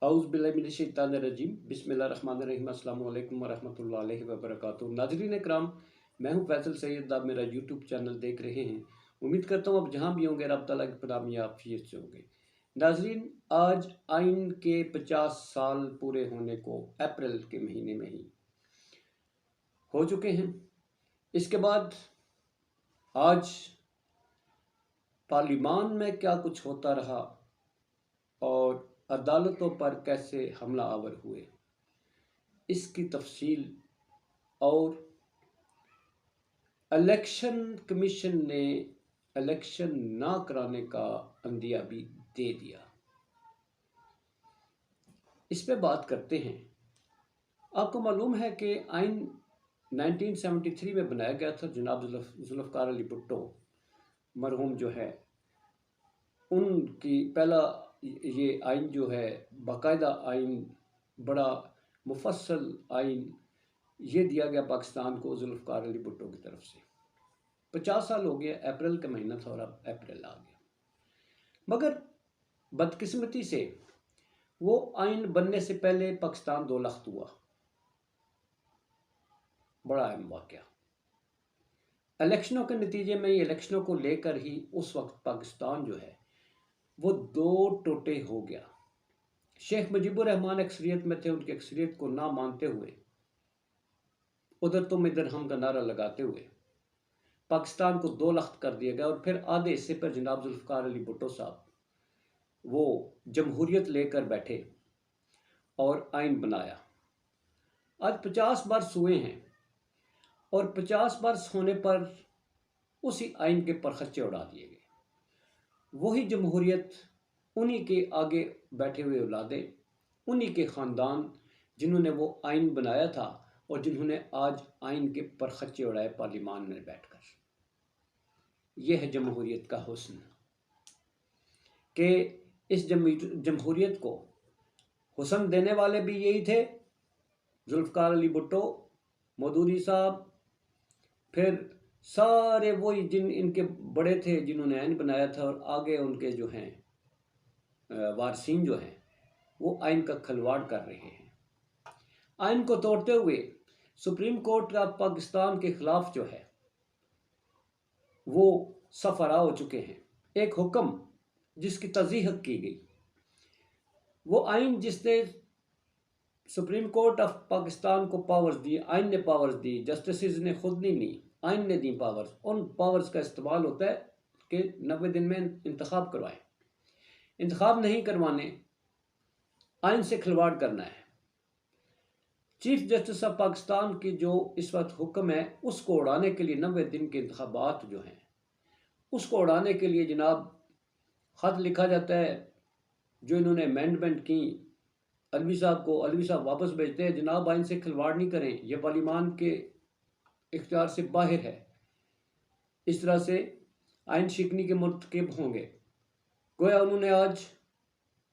अऊज़ बिल्लाहि मिनश्शैतानिर्रजीम बिस्मिल्लाहिर्रहमानिर्रहीम अस्सलामु अलैकुम वरहमतुल्लाहि वबरकातुहू। नाज़रीन इकराम, मैं हूँ फैसल सैयद। आप मेरा यूट्यूब चैनल देख रहे हैं। उम्मीद करता हूँ आप जहाँ भी होंगे रब तआला की पनाह में आफियत से होंगे। नाज़रीन, आज आइन के 50 साल पूरे होने को अप्रैल के महीने में ही हो चुके हैं। इसके बाद आज पार्लिमान में क्या कुछ होता रहा और अदालतों पर कैसे हमला आवर हुए, इसकी तफसील और इलेक्शन कमीशन ने इलेक्शन ना कराने का अंदिया भी दे दिया, इस पे बात करते हैं। आपको मालूम है कि आइन 1973 में बनाया गया था। जनाब जुल्फ़िकार अली भुट्टो मरहूम जो है, उनकी पहला ये आइन जो है बाकायदा आइन, बड़ा मुफस्सल आइन ये दिया गया पाकिस्तान को जुल्फ़िकार अली भुट्टो की तरफ से। 50 साल हो गया, अप्रैल का महीना था और अब अप्रैल आ गया। मगर बदकिस्मती से वो आइन बनने से पहले पाकिस्तान दो लख्त हुआ। बड़ा अहम वाक़या। इलेक्शनों के नतीजे में, इलेक्शनों को लेकर ही उस वक्त पाकिस्तान जो है वो दो टोटे हो गया। शेख मुजीबुर रहमान अक्सरियत में थे, उनकी अक्सरियत को ना मानते हुए, उधर तुम इधर हम का नारा लगाते हुए पाकिस्तान को दो लख्त कर दिया गया। और फिर आधे हिस्से पर जनाब जुल्फ़िकार अली भुट्टो साहब वो जमहूरियत लेकर बैठे और आइन बनाया। आज 50 बरस हुए हैं और 50 बरस होने पर उसी आइन के परखच्चे उड़ा दिए गए। वही जमहूरियत, उन्हीं के आगे बैठे हुए औलादे, उन्हीं के ख़ानदान जिन्होंने वो आइन बनाया था और जिन्होंने आज आइन के परखच्चे उड़ाए पार्लिमान में बैठकर। यह है जमहूरियत का हुस्न कि इस जमहूरियत को हुस्न देने वाले भी यही थे, जुल्फ़िकार अली भुट्टो, मौदूदी साहब, फिर सारे वही जिन इनके बड़े थे जिन्होंने आइन बनाया था, और आगे उनके जो हैं वारसीन जो हैं वो आइन का खलवाड़ कर रहे हैं। आइन को तोड़ते हुए सुप्रीम कोर्ट का पाकिस्तान के खिलाफ जो है वो सफरा हो चुके हैं। एक हुक्म जिसकी तज़ीह की गई, वो आइन जिसने सुप्रीम कोर्ट ऑफ पाकिस्तान को पावर्स दी, आइन ने पावर्स दी, जस्टिस ने खुद नहीं दी, आइन ने दी पावर्स। उन पावर्स का इस्तेमाल होता है कि 90 दिन में इंतखाब करवाएं। इंतखाब नहीं करवाने, आइन से खिलवाड़ करना है। चीफ जस्टिस ऑफ पाकिस्तान की जो इस वक्त हुक्म है, उसको उड़ाने के लिए 90 दिन के इंतखाबात जो हैं, उसको उड़ाने के लिए जनाब ख़त लिखा जाता है। जो इन्होंने अमेंडमेंट की अलवी साहब को, अलवी साहब वापस भेजते हैं, जनाब आइन से खिलवाड़ नहीं करें, यह पार्लिमान के इख्तियार से बाहर है। इस तरह से आइन शिकनी के मुर्तकिब होंगे। गोया उन्होंने आज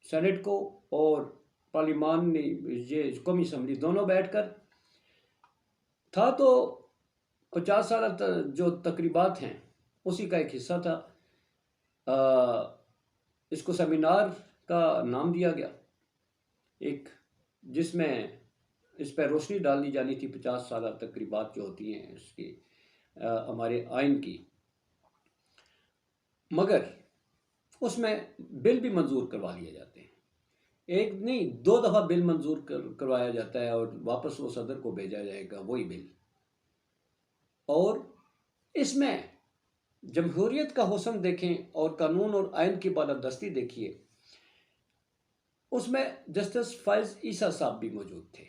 सेनेट को और पार्लिमान ने, ये कौमी असम्बली, दोनों बैठकर था तो 50 साल जो तकरीबात हैं उसी का एक हिस्सा था। इसको सेमिनार का नाम दिया गया, एक जिसमें इस पर रोशनी डाली जानी थी 50 साल तकरीबात जो होती हैं इसकी, हमारे आइन की। मगर उसमें बिल भी मंजूर करवा लिए जाते हैं। एक नहीं, दो दफ़ा बिल मंजूर करवाया जाता है और वापस वो सदर को भेजा जाएगा वही बिल। और इसमें जमहूरियत का हुस्न देखें और कानून और आइन की बालादस्ती देखिए। उसमें जस्टिस फैज़ ईसा साहब भी मौजूद थे,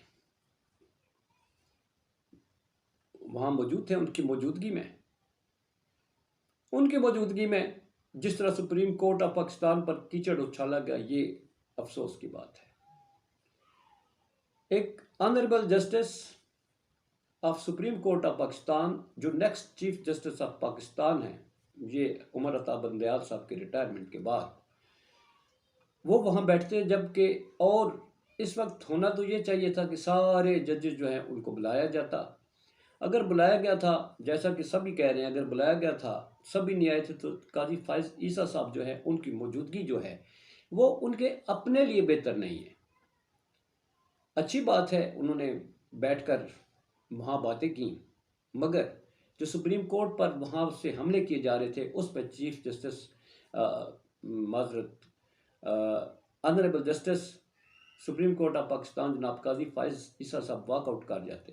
वहाँ मौजूद थे। उनकी मौजूदगी में जिस तरह सुप्रीम कोर्ट ऑफ पाकिस्तान पर कीचड़ उछाला गया, ये अफसोस की बात है। एक honourable justice of supreme court of Pakistan, जो next chief justice of Pakistan है, ये उमर अता बंदयाल साहब के रिटायरमेंट के बाद वो वहाँ बैठते, जबकि और इस वक्त होना तो ये चाहिए था कि सारे जजेस जो हैं उनको बुलाया जाता। अगर बुलाया गया था, जैसा कि सभी कह रहे हैं, अगर बुलाया गया था, सभी नहीं आए थे, तो काजी फैज़ ईसा साहब जो है उनकी मौजूदगी जो है वो उनके अपने लिए बेहतर नहीं है। اچھی بات ہے انہوں نے بیٹھ کر وہاں باتیں کی، مگر جو سپریم کورٹ پر وہاں سے حملے کیے جا رہے تھے اس پہ چیف جسٹس معذرت honourable justice supreme court of Pakistan جناب قاضی فائز عیسیٰ صاحب واک آؤٹ کر جاتے،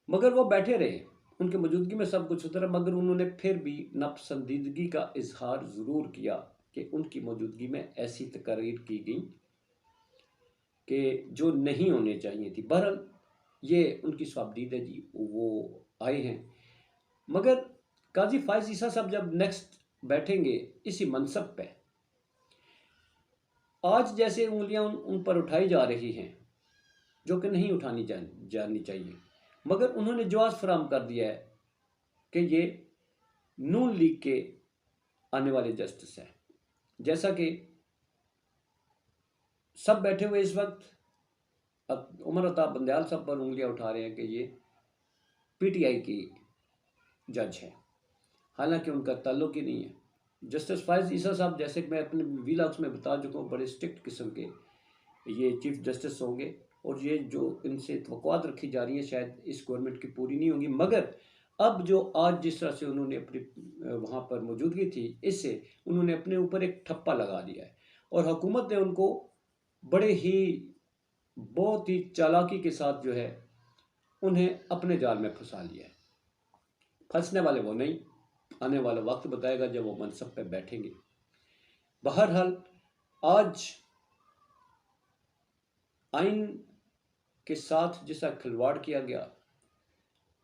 مگر وہ بیٹھے رہے، ان کی موجودگی میں سب کچھ اترا، مگر انہوں نے پھر بھی ناپسندیدگی کا اظہار ضرور کیا کہ ان کی موجودگی میں ایسی تقاریر کی گئی کہ جو نہیں ہونے چاہیے تھی۔ بہرحال یہ ان کی صوابدید ہے جی، وہ آئے ہیں، مگر قاضی فائز عیسیٰ صاحب جب نیکسٹ بیٹھیں گے اسی منصب پہ، آج جیسے انگلیاں ان پر اٹھائی جا رہی ہیں جو کہ نہیں اٹھانی جانی چاہیے، مگر انہوں نے جواز فراہم کر دیا ہے کہ یہ نون لیگ کے آنے والے جسٹس ہیں، جیسا کہ سب بیٹھے ہوئے اس وقت عمر عطا بندیال صاحب پر انگلیاں اٹھا رہے ہیں کہ یہ پی ٹی آئی کی جج ہے، حالانکہ ان کا تعلق ہی نہیں ہے۔ جسٹس فائز عیسیٰ صاحب جیسے کہ میں اپنے ویلاگس میں بتا چکا ہوں، بڑے اسٹرکٹ قسم کے یہ چیف جسٹس ہوں گے، اور یہ جو ان سے توقعات رکھی جا رہی ہیں شاید اس گورنمنٹ کی پوری نہیں ہوں گی، مگر اب جو آج جس طرح سے انہوں نے اپنی وہاں پر موجودگی تھی، اس سے انہوں نے اپنے اوپر ایک ٹھپا لگا دیا ہے، اور حکومت نے ان کو بڑے ہی بہت ہی چالاکی کے ساتھ جو ہے انہیں اپنے جال میں پھنسا لیا ہے۔ پھنسنے والے وہ نہیں، آنے والا وقت بتائے گا جب وہ منصب پہ بیٹھیں گے۔ بہرحال آج آئین کے ساتھ جیسا کھلواڑ کیا گیا،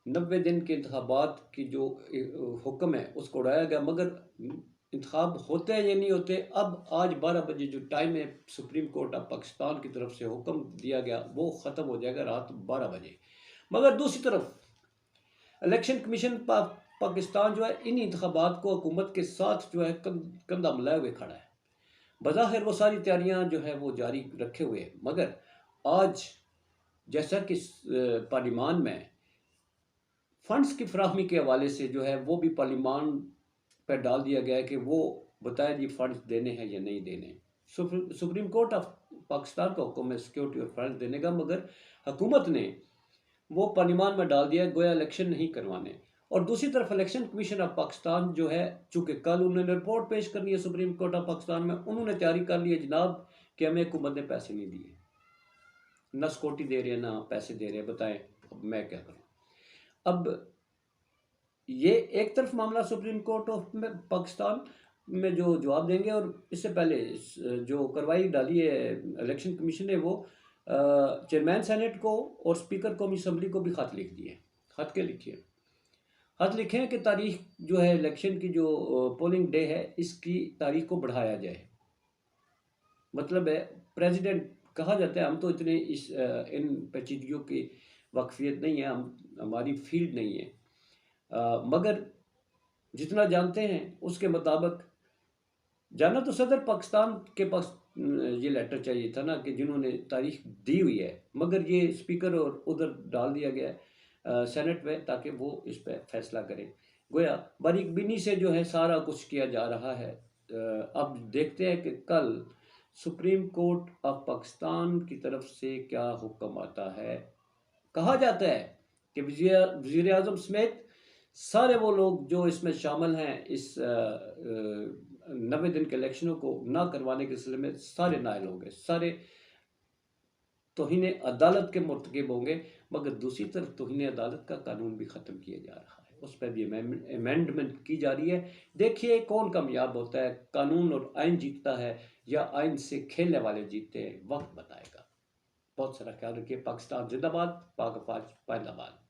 90 دن کے انتخابات کی جو حکم ہے اس کو اڑایا گیا، مگر انتخاب ہوتے ہیں یا نہیں ہوتے، اب آج 12 بجے جو ٹائم ہے سپریم کورٹ آف پاکستان کی طرف سے حکم دیا گیا وہ ختم ہو جائے گا رات 12 بجے، مگر دوسری طرف الیکشن کمیشن پاکستان جو ہے ان انتخابات کو حکومت کے ساتھ جو ہے کندھا ملائے ہوئے کھڑا ہے، بظاہر وہ ساری تیاریاں جو ہے وہ جاری رکھے ہوئے ہیں، مگر آج جیسا کہ پارلیمان میں فنڈز کی فراہمی کے حوالے سے جو ہے وہ بھی پارلیمان پہ ڈال دیا گیا ہے کہ وہ بتائے جی فنڈز دینے ہیں یا نہیں دینے۔ سپریم کورٹ آف پاکستان کا حکم ہے سیکیورٹی اور فنڈز دینے کا، مگر حکومت نے وہ پارلیمان میں ڈال دیا گویا الیکشن نہیں کروانے، اور دوسری طرف الیکشن کمیشن آف پاکستان جو ہے چونکہ کل انہوں نے رپورٹ پیش کرنی ہے سپریم کورٹ آف پاکستان میں، انہوں نے تیاری کر لی ہے جناب کہ ہمیں حکومت نے پیسے نہیں دیے، نہ سیکورٹی دے رہے ہیں نہ پیسے دے رہے ہیں، بتائیں اب میں کیا کروں۔ اب یہ ایک طرف معاملہ سپریم کورٹ آف پاکستان میں جو جواب دیں گے، اور اس سے پہلے جو کارروائی ڈالی ہے الیکشن کمیشن نے وہ چیئرمین سینٹ کو اور اسپیکر قومی اسمبلی کو بھی خط لکھ دیے، خط کے لکھیے، خط لکھیں کہ تاریخ جو ہے الیکشن کی جو پولنگ ڈے ہے اس کی تاریخ کو بڑھایا جائے، مطلب ہے پریزیڈنٹ کہا جاتا ہے، ہم تو اتنے ان پیچیدگیوں کی واقفیت نہیں ہے، ہماری فیلڈ نہیں ہے، مگر جتنا جانتے ہیں اس کے مطابق جانا تو صدر پاکستان کے پاس یہ لیٹر چاہیے تھا نا کہ جنہوں نے تاریخ دی ہوئی ہے، مگر یہ اسپیکر اور ادھر ڈال دیا گیا ہے سینٹ میں تاکہ وہ اس پہ فیصلہ کرے، گویا باریک بینی سے جو ہے سارا کچھ کیا جا رہا ہے۔ اب دیکھتے ہیں کہ کل سپریم کورٹ آف پاکستان کی طرف سے کیا حکم آتا ہے۔ کہا جاتا ہے کہ وزیر اعظم سمیت سارے وہ لوگ جو اس میں شامل ہیں اس 90 دن کے الیکشنوں کو نہ کروانے کے سلسلے میں سارے نائل ہوں گے، سارے توہین عدالت کے مرتکب ہوں گے، مگر دوسری طرف توہین عدالت کا قانون بھی ختم کیا جا رہا ہے، اس پہ بھی امینڈمنٹ کی جا رہی ہے۔ دیکھیے کون کامیاب ہوتا ہے، قانون اور آئین جیتتا ہے یا آئین سے کھیلنے والے جیتتے ہیں، وقت بتائے گا۔ بہت سارا خیال رکھیے۔ پاکستان زندہ باد، پاک افواج پائندہ باد۔